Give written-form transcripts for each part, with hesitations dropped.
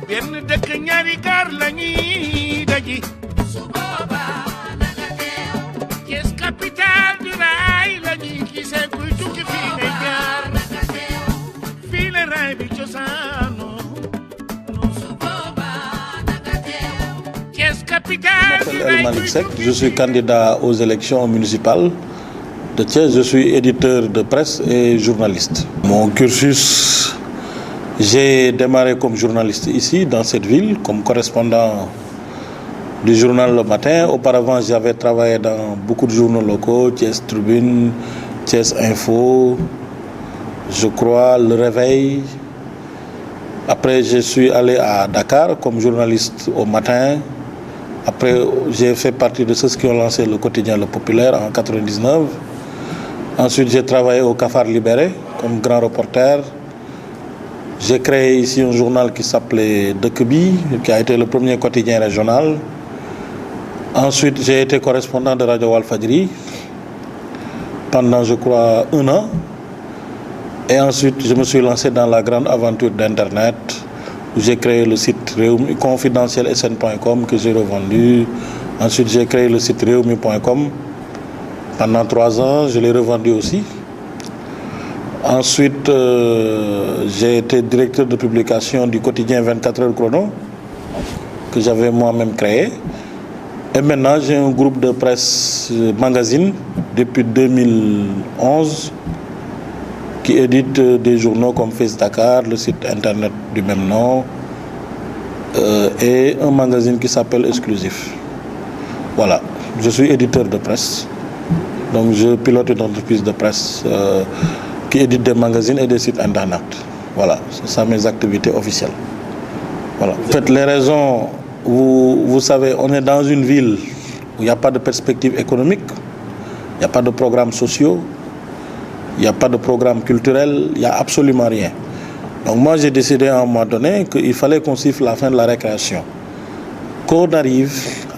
benn dëkk ñaari gaar lañuy daji Thiès capitale du rail lañuy gisee kuy tukki fii ngay jaar fii la raay bi cosaano Thiès capitale du rail. Malick Seck, je suis candidat aux élections municipales de Thiès, je suis éditeur de presse et journaliste. Mon cursus, j'ai démarré comme journaliste ici, dans cette ville, comme correspondant du journal Le Matin. Auparavant, j'avais travaillé dans beaucoup de journaux locaux, Thiès Tribune, Thiès Info, je crois, Le Réveil. Après, je suis allé à Dakar comme journaliste au Matin. Après, j'ai fait partie de ceux qui ont lancé le quotidien Le Populaire en 1999. Ensuite, j'ai travaillé au Cafard Libéré comme grand reporter. J'ai créé ici un journal qui s'appelait Dekebi, qui a été le premier quotidien régional. Ensuite, j'ai été correspondant de Radio Walfadjri pendant, je crois, 1 an. Et ensuite, je me suis lancé dans la grande aventure d'Internet, où j'ai créé le site confidentiel sn.com que j'ai revendu. Ensuite, j'ai créé le site reumi.com. Pendant 3 ans, je l'ai revendu aussi. Ensuite, j'ai été directeur de publication du quotidien 24 heures chrono, que j'avais moi-même créé. Et maintenant, j'ai un groupe de presse magazine depuis 2011 qui édite des journaux comme Face Dakar, le site internet du même nom, et un magazine qui s'appelle Exclusif. Voilà, je suis éditeur de presse. Donc je pilote une entreprise de presse qui édite des magazines et des sites internet. Voilà, c'est ça mes activités officielles. Voilà. En fait, les raisons, vous savez, on est dans une ville où il n'y a pas de perspective économique, il n'y a pas de programmes sociaux, il n'y a pas de programme culturel, il n'y a absolument rien. Donc moi j'ai décidé à un moment donné qu'il fallait qu'on siffle la fin de la récréation, qu'on arrive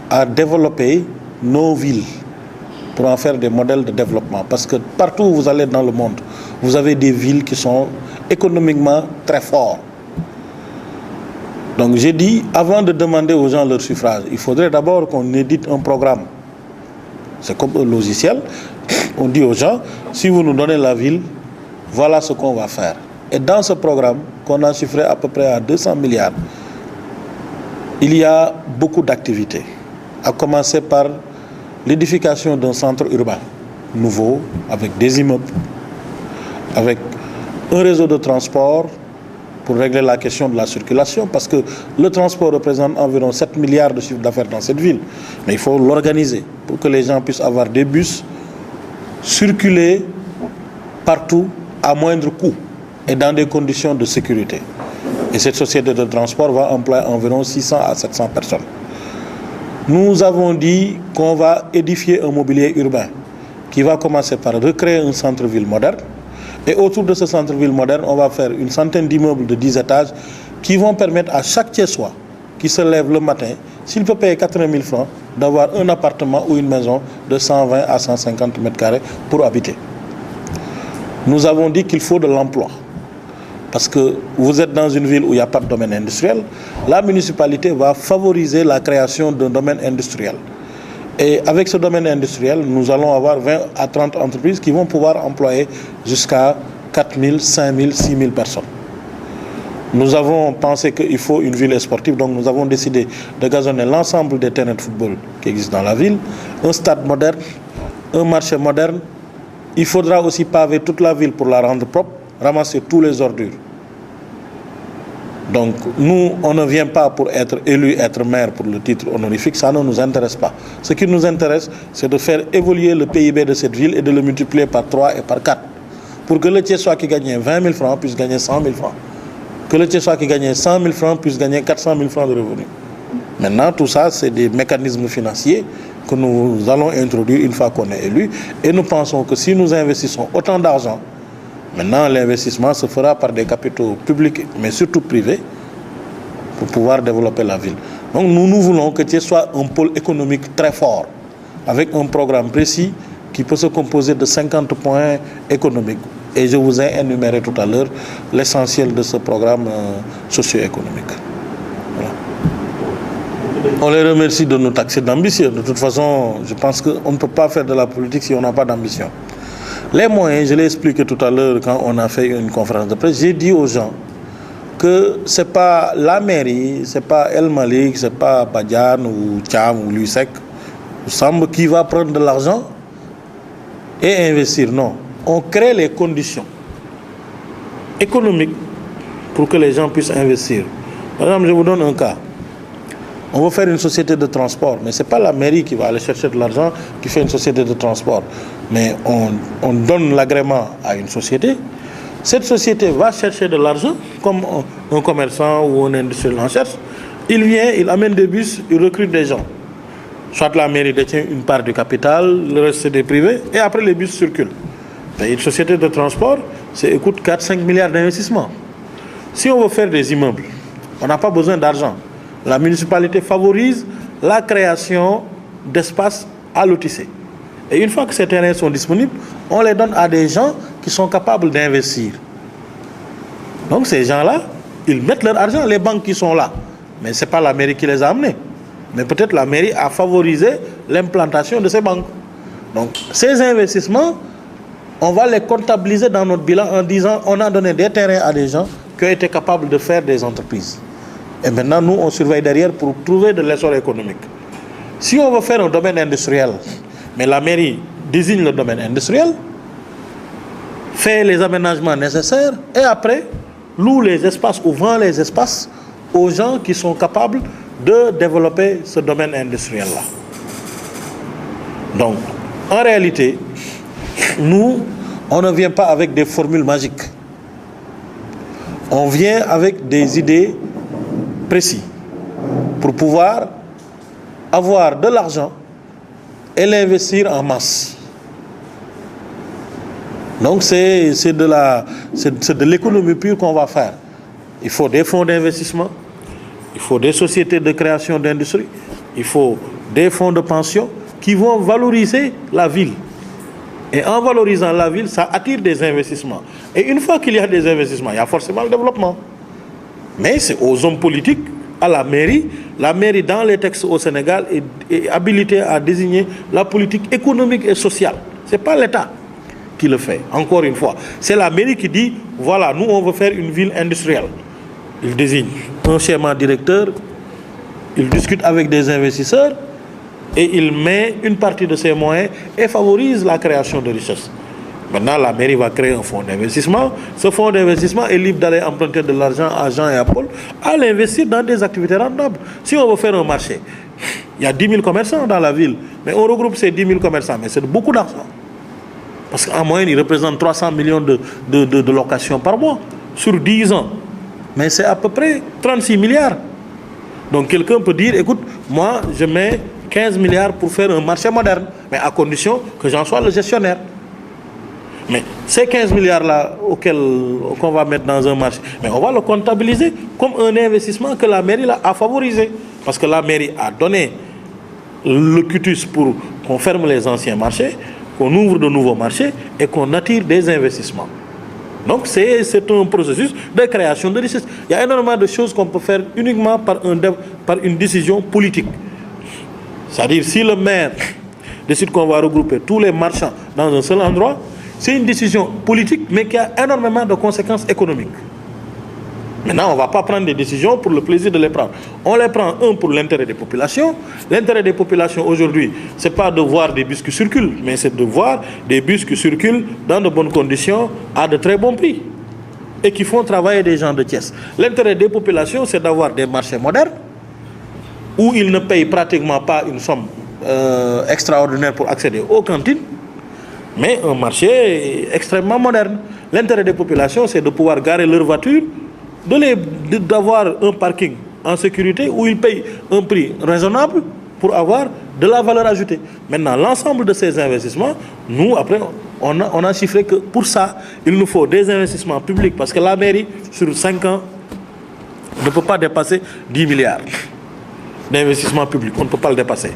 à développer nos villes pour en faire des modèles de développement. Parce que partout où vous allez dans le monde, vous avez des villes qui sont économiquement très fortes. Donc j'ai dit, avant de demander aux gens leur suffrage, il faudrait d'abord qu'on édite un programme. C'est comme un logiciel. On dit aux gens, si vous nous donnez la ville, voilà ce qu'on va faire. Et dans ce programme, qu'on a chiffré à peu près à 200 milliards, il y a beaucoup d'activités. À commencer par l'édification d'un centre urbain nouveau, avec des immeubles, avec un réseau de transport pour régler la question de la circulation, parce que le transport représente environ 7 milliards de chiffre d'affaires dans cette ville. Mais il faut l'organiser pour que les gens puissent avoir des bus, circuler partout à moindre coût et dans des conditions de sécurité. Et cette société de transport va employer environ 600 à 700 personnes. Nous avons dit qu'on va édifier un mobilier urbain qui va commencer par recréer un centre-ville moderne. Et autour de ce centre-ville moderne, on va faire une centaine d'immeubles de 10 étages qui vont permettre à chaque Thiessois qui se lève le matin, s'il peut payer 80 000 francs, d'avoir un appartement ou une maison de 120 à 150 mètres carrés pour habiter. Nous avons dit qu'il faut de l'emploi. Parce que vous êtes dans une ville où il n'y a pas de domaine industriel, la municipalité va favoriser la création d'un domaine industriel. Et avec ce domaine industriel, nous allons avoir 20 à 30 entreprises qui vont pouvoir employer jusqu'à 4 000, 5 000, 6 000 personnes. Nous avons pensé qu'il faut une ville sportive, donc nous avons décidé de gazonner l'ensemble des terrains de football qui existent dans la ville, un stade moderne, un marché moderne. Il faudra aussi paver toute la ville pour la rendre propre, ramasser tous les ordures. Donc nous, on ne vient pas pour être élu, être maire pour le titre honorifique, ça ne nous intéresse pas. Ce qui nous intéresse, c'est de faire évoluer le PIB de cette ville et de le multiplier par 3 et par 4. Pour que le Thiessois qui gagnait 20 000 francs puisse gagner 100 000 francs. Que le Thiessois qui gagnait 100 000 francs puisse gagner 400 000 francs de revenus. Maintenant, tout ça, c'est des mécanismes financiers que nous allons introduire une fois qu'on est élu. Et nous pensons que si nous investissons autant d'argent, maintenant l'investissement se fera par des capitaux publics, mais surtout privés, pour pouvoir développer la ville. Donc nous voulons que Thiès soit un pôle économique très fort, avec un programme précis qui peut se composer de 50 points économiques. Et je vous ai énuméré tout à l'heure l'essentiel de ce programme socio-économique. On les remercie de nous taxer d'ambitieux. De toute façon, je pense qu'on ne peut pas faire de la politique si on n'a pas d'ambition. Les moyens, je l'ai expliqué tout à l'heure quand on a fait une conférence de presse, j'ai dit aux gens que ce n'est pas la mairie, ce n'est pas El Malik, ce n'est pas Badian ou Tcham ou Lusek ou Samb qui va prendre de l'argent et investir. Non, on crée les conditions économiques pour que les gens puissent investir. Par exemple, je vous donne un cas. On veut faire une société de transport, mais ce n'est pas la mairie qui va aller chercher de l'argent qui fait une société de transport. Mais on donne l'agrément à une société. Cette société va chercher de l'argent, comme un commerçant ou un industriel en cherche. Il vient, il amène des bus, il recrute des gens. Soit la mairie détient une part du capital, le reste c'est des privés, et après les bus circulent. Et une société de transport, ça coûte 4-5 milliards d'investissements. Si on veut faire des immeubles, on n'a pas besoin d'argent. La municipalité favorise la création d'espaces à lotisser. Et une fois que ces terrains sont disponibles, on les donne à des gens qui sont capables d'investir. Donc ces gens-là, ils mettent leur argent, les banques qui sont là. Mais ce n'est pas la mairie qui les a amenés. Mais peut-être la mairie a favorisé l'implantation de ces banques. Donc ces investissements, on va les comptabiliser dans notre bilan en disant on a donné des terrains à des gens qui ont été capables de faire des entreprises. Et maintenant, nous, on surveille derrière pour trouver de l'essor économique. Si on veut faire un domaine industriel, mais la mairie désigne le domaine industriel, fait les aménagements nécessaires et après, loue les espaces ou vend les espaces aux gens qui sont capables de développer ce domaine industriel-là. Donc, en réalité, nous, on ne vient pas avec des formules magiques. On vient avec des idées précises pour pouvoir avoir de l'argent et l'investir en masse. Donc c'est de l'économie pure qu'on va faire. Il faut des fonds d'investissement, il faut des sociétés de création d'industrie, il faut des fonds de pension qui vont valoriser la ville. Et en valorisant la ville, ça attire des investissements. Et une fois qu'il y a des investissements, il y a forcément le développement. Mais c'est aux hommes politiques, à la mairie. La mairie, dans les textes au Sénégal, est habilitée à désigner la politique économique et sociale. Ce n'est pas l'État qui le fait, encore une fois. C'est la mairie qui dit, voilà, nous, on veut faire une ville industrielle. Il désigne un schéma directeur, il discute avec des investisseurs, et il met une partie de ses moyens et favorise la création de richesses. Maintenant, la mairie va créer un fonds d'investissement. Ce fonds d'investissement est libre d'aller emprunter de l'argent à Jean et à Paul, à l'investir dans des activités rentables. Si on veut faire un marché, il y a 10 000 commerçants dans la ville, mais on regroupe ces 10 000 commerçants, mais c'est beaucoup d'argent. Parce qu'en moyenne, ils représentent 300 millions de locations par mois, sur 10 ans. Mais c'est à peu près 36 milliards. Donc quelqu'un peut dire, écoute, moi, je mets 15 milliards pour faire un marché moderne, mais à condition que j'en sois le gestionnaire. Mais ces 15 milliards-là qu'on va mettre dans un marché, mais on va le comptabiliser comme un investissement que la mairie a favorisé. Parce que la mairie a donné le cutus pour qu'on ferme les anciens marchés, qu'on ouvre de nouveaux marchés et qu'on attire des investissements. Donc c'est un processus de création de richesses. Il y a énormément de choses qu'on peut faire uniquement par une décision politique. C'est-à-dire si le maire décide qu'on va regrouper tous les marchands dans un seul endroit, c'est une décision politique, mais qui a énormément de conséquences économiques. Maintenant, on ne va pas prendre des décisions pour le plaisir de les prendre. On les prend, pour l'intérêt des populations. L'intérêt des populations aujourd'hui, ce n'est pas de voir des bus qui circulent, mais c'est de voir des bus qui circulent dans de bonnes conditions, à de très bons prix, et qui font travailler des gens de Thiès. L'intérêt des populations, c'est d'avoir des marchés modernes, où ils ne payent pratiquement pas une somme extraordinaire pour accéder aux cantines, mais un marché extrêmement moderne. L'intérêt des populations, c'est de pouvoir garer leurs voitures, d'avoir un parking en sécurité où ils payent un prix raisonnable pour avoir de la valeur ajoutée. Maintenant, l'ensemble de ces investissements, nous, après, on a chiffré que pour ça, il nous faut des investissements publics, parce que la mairie, sur 5 ans, ne peut pas dépasser 10 milliards d'investissements publics. On ne peut pas le dépasser,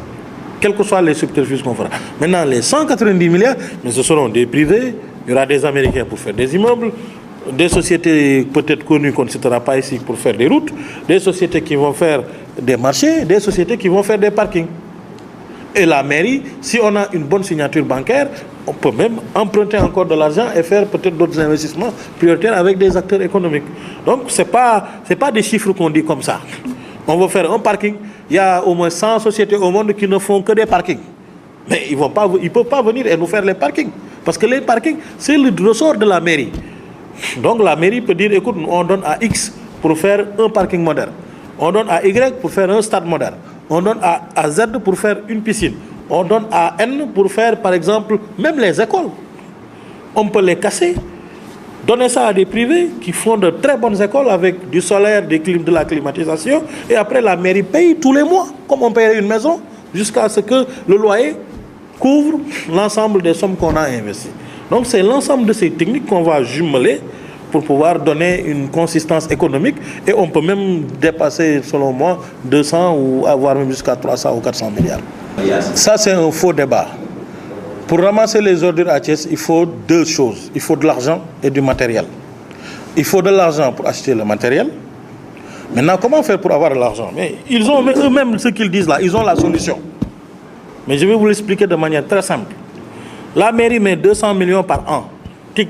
quels que soient les subterfuges qu'on fera. Maintenant, les 190 milliards, mais ce seront des privés, il y aura des Américains pour faire des immeubles, des sociétés peut-être connues qu'on ne citera pas ici pour faire des routes, des sociétés qui vont faire des marchés, des sociétés qui vont faire des parkings. Et la mairie, si on a une bonne signature bancaire, on peut même emprunter encore de l'argent et faire peut-être d'autres investissements prioritaires avec des acteurs économiques. Donc, ce n'est pas des chiffres qu'on dit comme ça. On va faire un parking. Il y a au moins 100 sociétés au monde qui ne font que des parkings. Mais ils ne peuvent pas venir et nous faire les parkings. Parce que les parkings, c'est le ressort de la mairie. Donc, la mairie peut dire, écoute, on donne à X pour faire un parking moderne. On donne à Y pour faire un stade moderne. On donne à Z pour faire une piscine. On donne à N pour faire, par exemple, même les écoles. On peut les casser, donner ça à des privés qui font de très bonnes écoles avec du solaire, de la climatisation. Et après, la mairie paye tous les mois, comme on paye une maison, jusqu'à ce que le loyer couvre l'ensemble des sommes qu'on a investies. Donc, c'est l'ensemble de ces techniques qu'on va jumeler pour pouvoir donner une consistance économique, et on peut même dépasser, selon moi, 200 ou avoir même jusqu'à 300 ou 400 milliards. Ça, c'est un faux débat. Pour ramasser les ordures à Thiès, il faut deux choses. Il faut de l'argent et du matériel. Il faut de l'argent pour acheter le matériel. Maintenant, comment faire pour avoir de l'argent? Mais ils ont eux-mêmes ce qu'ils disent là, ils ont la solution. Mais je vais vous l'expliquer de manière très simple. La mairie met 200 millions par an,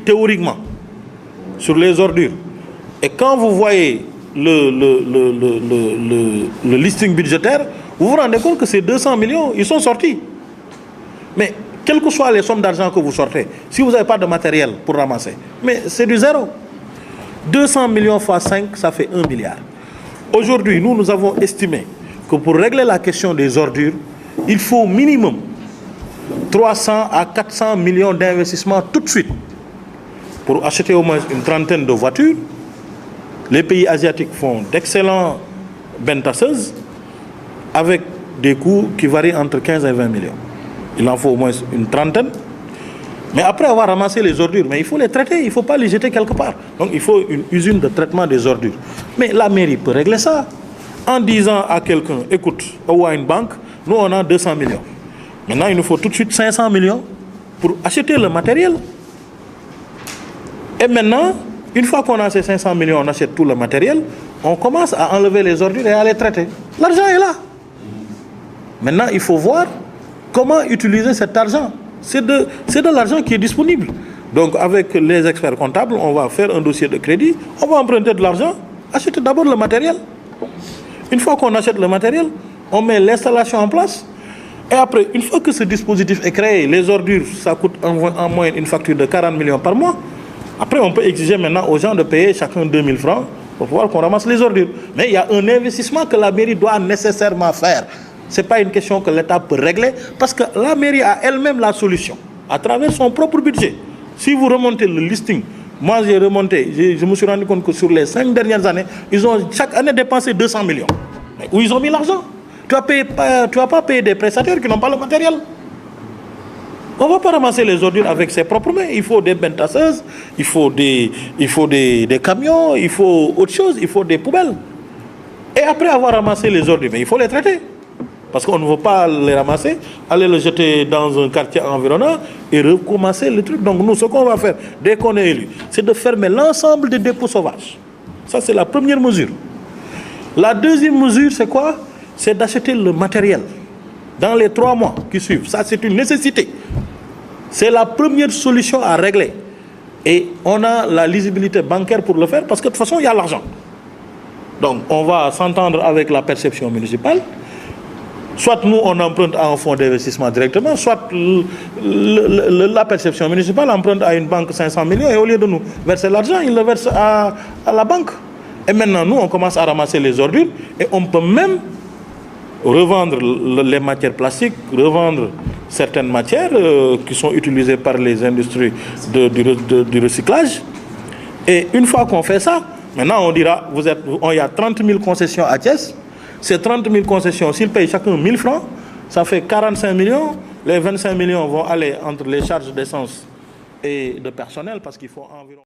théoriquement, sur les ordures. Et quand vous voyez le listing budgétaire, vous vous rendez compte que ces 200 millions, ils sont sortis. Mais quelles que soient les sommes d'argent que vous sortez, si vous n'avez pas de matériel pour ramasser, mais c'est du zéro. 200 millions fois 5, ça fait 1 milliard. Aujourd'hui, nous avons estimé que pour régler la question des ordures, il faut minimum 300 à 400 millions d'investissements tout de suite pour acheter au moins une trentaine de voitures. Les pays asiatiques font d'excellents bennes tasseuses avec des coûts qui varient entre 15 et 20 millions. Il en faut au moins une trentaine. Mais après avoir ramassé les ordures, mais il faut les traiter, il ne faut pas les jeter quelque part. Donc il faut une usine de traitement des ordures. Mais la mairie peut régler ça en disant à quelqu'un, écoute, ou à une banque, nous on a 200 millions. Maintenant il nous faut tout de suite 500 millions pour acheter le matériel. Et maintenant, une fois qu'on a ces 500 millions, on achète tout le matériel, on commence à enlever les ordures et à les traiter. L'argent est là. Maintenant, il faut voir comment utiliser cet argent. C'est de l'argent qui est disponible. Donc, avec les experts comptables, on va faire un dossier de crédit, on va emprunter de l'argent, acheter d'abord le matériel. Une fois qu'on achète le matériel, on met l'installation en place. Et après, une fois que ce dispositif est créé, les ordures, ça coûte en moyenne une facture de 40 millions par mois. Après, on peut exiger maintenant aux gens de payer chacun 2000 francs pour pouvoir qu'on ramasse les ordures. Mais il y a un investissement que la mairie doit nécessairement faire. Ce n'est pas une question que l'État peut régler, parce que la mairie a elle-même la solution, à travers son propre budget. Si vous remontez le listing, moi j'ai remonté, je me suis rendu compte que sur les 5 dernières années, ils ont chaque année dépensé 200 millions. Mais où ils ont mis l'argent? Tu ne vas pas payer des prestataires qui n'ont pas le matériel. On ne va pas ramasser les ordures avec ses propres mains. Il faut des bennes tasseuses, il faut des camions, il faut autre chose, il faut des poubelles. Et après avoir ramassé les ordures, mais il faut les traiter. Parce qu'on ne veut pas les ramasser, aller les jeter dans un quartier environnant et recommencer le truc. Donc nous, ce qu'on va faire, dès qu'on est élu, c'est de fermer l'ensemble des dépôts sauvages. Ça, c'est la première mesure. La deuxième mesure, c'est quoi? C'est d'acheter le matériel dans les 3 mois qui suivent. Ça, c'est une nécessité. C'est la première solution à régler. Et on a la lisibilité bancaire pour le faire, parce que de toute façon, il y a l'argent. Donc, on va s'entendre avec la perception municipale. Soit nous, on emprunte à un fonds d'investissement directement, soit la perception municipale emprunte à une banque 500 millions et au lieu de nous verser l'argent, il le verse à la banque. Et maintenant, nous, on commence à ramasser les ordures et on peut même revendre les matières plastiques, revendre certaines matières qui sont utilisées par les industries du recyclage. Et une fois qu'on fait ça, maintenant on dira, il y a 30 000 concessions à Thiès. Ces 30 000 concessions, s'ils payent chacun 1000 francs, ça fait 45 millions. Les 25 millions vont aller entre les charges d'essence et de personnel, parce qu'il faut environ...